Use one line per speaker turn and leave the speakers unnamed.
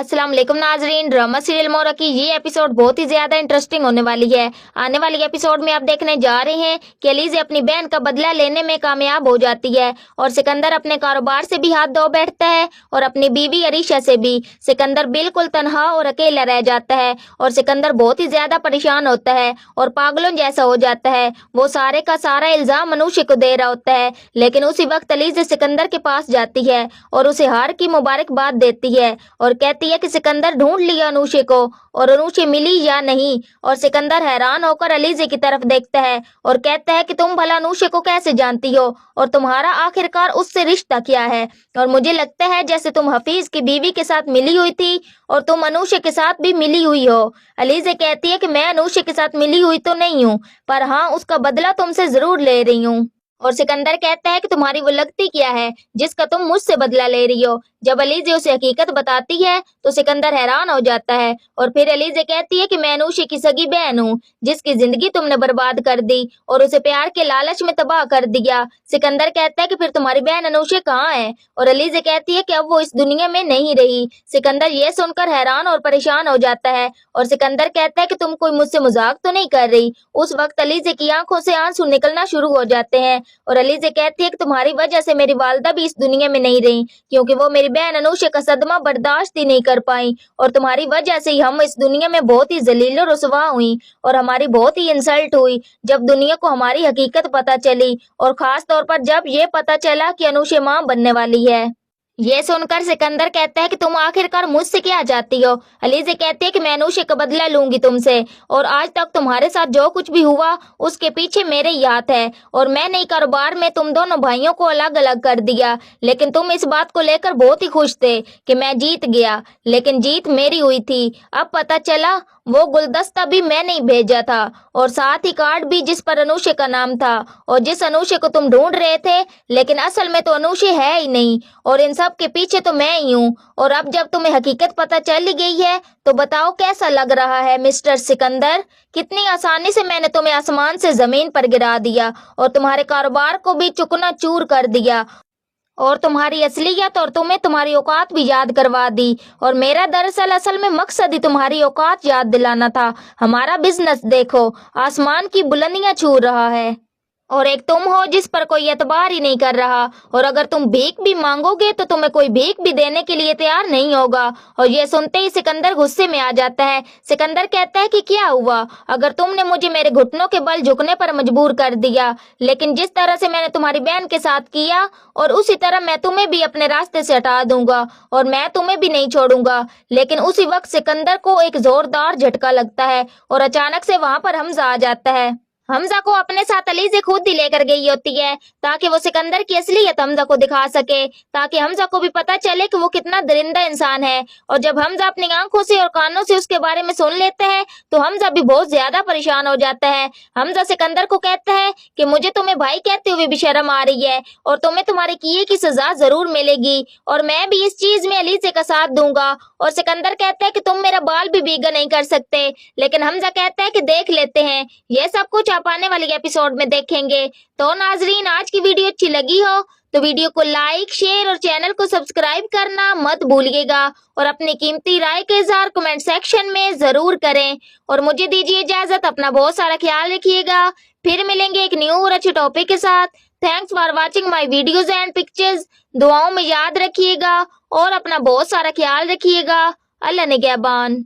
अस्सलाम वालेकुम नाजरीन। ड्रामा सीरियल मोरा की ये एपिसोड बहुत ही ज्यादा इंटरेस्टिंग होने वाली है। आने वाली एपिसोड में आप देखने जा रहे हैं कि अलीज़ अपनी बहन का बदला लेने में कामयाब हो जाती है और सिकंदर अपने कारोबार से भी हाथ धो बैठता है और अपनी बीवी अरीशा से भी। सिकंदर बिल्कुल तनहा और अकेला रह जाता है और सिकंदर बहुत ही ज्यादा परेशान होता है और पागलों जैसा हो जाता है। वो सारे का सारा इल्जाम अनुषा को दे रहा होता है, लेकिन उसी वक्त अलीज़ सिकंदर के पास जाती है और उसे हार की मुबारकबाद देती है और कहती है कि सिकंदर ढूंढ लिया अनुषा को और अनुषा मिली या नहीं। और सिकंदर हैरान होकर अलीज़ा की तरफ देखता है और कहता है कि तुम भला अनुषा को कैसे जानती हो और तुम्हारा आखिरकार उससे रिश्ता क्या है। और मुझे लगता है जैसे तुम हफीज की बीवी के साथ मिली हुई थी और तुम अनुषा के साथ भी मिली हुई हो। अलीज़ा कहती है कि मैं अनुषा के साथ मिली हुई तो नहीं हूँ, पर हाँ उसका बदला तुमसे जरूर ले रही हूँ। और सिकंदर कहता है कि तुम्हारी वो लगती क्या है जिसका तुम मुझसे बदला ले रही हो। जब अलीज़ा उसे हकीकत बताती है तो सिकंदर हैरान हो जाता है और फिर अलीज़ा कहती है कि मैं अनुषा की सगी बहन हूँ जिसकी जिंदगी तुमने बर्बाद कर दी और उसे प्यार के लालच में तबाह कर दिया। सिकंदर कहता है कि फिर तुम्हारी बहन अनुषा कहाँ है और अलीज़ा कहती है कि अब वो इस दुनिया में नहीं रही। सिकंदर ये सुनकर हैरान और परेशान हो जाता है और सिकंदर कहता है कि तुम कोई मुझसे मजाक तो नहीं कर रही। उस वक्त अलीज़ा की आंखों से आंसू निकलना शुरू हो जाते हैं और अलीज़ा कहती है कि तुम्हारी वजह से मेरी वालदा भी इस दुनिया में नहीं रही, क्योंकि वो मेरी बहन अनुषा का सदमा बर्दाश्त ही नहीं कर पाई और तुम्हारी वजह से ही हम इस दुनिया में बहुत ही जलील और रुसवा हुई और हमारी बहुत ही इंसल्ट हुई जब दुनिया को हमारी हकीकत पता चली, और खास तौर पर जब ये पता चला कि अनुषा मां बनने वाली है। ये सुनकर सिकंदर कहता है कि तुम आखिरकार मुझसे क्या चाहती हो। अलीज़ा कहती है कि मैं अनुषा का बदला लूंगी तुमसे और आज तक तुम्हारे साथ जो कुछ भी हुआ उसके पीछे मेरे ही हाथ है और मैंने कारोबार में तुम दोनों भाइयों को अलग अलग कर दिया, लेकिन तुम इस बात को लेकर बहुत ही खुश थे कि मैं जीत गया, लेकिन जीत मेरी हुई थी। अब पता चला वो गुलदस्ता भी मैंने ही भेजा था और साथ ही कार्ड भी जिस पर अनुषा का नाम था और जिस अनुषा को तुम ढूंढ रहे थे, लेकिन असल में तो अनुषा है ही नहीं और इन सब के पीछे तो मैं ही हूँ। और अब जब तुम्हें हकीकत पता चल ही गई है तो बताओ कैसा लग रहा है मिस्टर सिकंदर। कितनी आसानी से मैंने तुम्हें आसमान से जमीन पर गिरा दिया और तुम्हारे कारोबार को भी चूर कर दिया और तुम्हारी असलियत और तुम्हें तुम्हारी औकात भी याद करवा दी। और मेरा दरअसल असल में मकसद ही तुम्हारी औकात याद दिलाना था। हमारा बिजनेस देखो आसमान की बुलंदियां छू रहा है और एक तुम हो जिस पर कोई एतबार ही नहीं कर रहा, और अगर तुम भीख भी मांगोगे तो तुम्हें कोई भीख भी देने के लिए तैयार नहीं होगा। और ये सुनते ही सिकंदर गुस्से में आ जाता है। सिकंदर कहता है कि क्या हुआ अगर तुमने मुझे मेरे घुटनों के बल झुकने पर मजबूर कर दिया, लेकिन जिस तरह से मैंने तुम्हारी बहन के साथ किया और उसी तरह मैं तुम्हें भी अपने रास्ते से हटा दूंगा और मैं तुम्हें भी नहीं छोड़ूंगा। लेकिन उसी वक्त सिकंदर को एक जोरदार झटका लगता है और अचानक से वहां पर हमजा आ जाता है। हमजा को अपने साथ अलीज़ा खुद ही लेकर गई होती है ताकि वो सिकंदर की असलियत हमजा को दिखा सके, ताकि हमजा को भी पता चले कि वो कितना दरिंदा इंसान है। और जब हमजा अपनी आंखों से और कानों से उसके बारे में सुन लेता है तो हमजा भी बहुत ज्यादा परेशान हो जाता है। हमजा सिकंदर को कहता है कि मुझे तुम्हें भाई कहते हुए भी शर्म आ रही है और तुम्हें तुम्हारे किए की सजा जरूर मिलेगी और मैं भी इस चीज में अलीज़ा का साथ दूंगा। और सिकंदर कहता है कि तुम मेरा बाल भी बीगा नहीं कर सकते, लेकिन हमजा कहता है कि देख लेते हैं। ये सब कुछ आप आने वाली एपिसोड में देखेंगे। तो नाजरीन आज की वीडियो अच्छी लगी हो तो वीडियो को लाइक शेयर और चैनल को सब्सक्राइब करना मत भूलिएगा और अपनी कीमती राय के इज़हार कमेंट सेक्शन में जरूर करें। और मुझे दीजिए इजाजत, अपना बहुत सारा ख्याल रखिएगा। फिर मिलेंगे एक न्यू और अच्छे टॉपिक के साथ। Thanks for watching my videos and pictures. दुआओं में याद रखिएगा और अपना बहुत सारा ख्याल रखिएगा। अल्लाह निगहबान।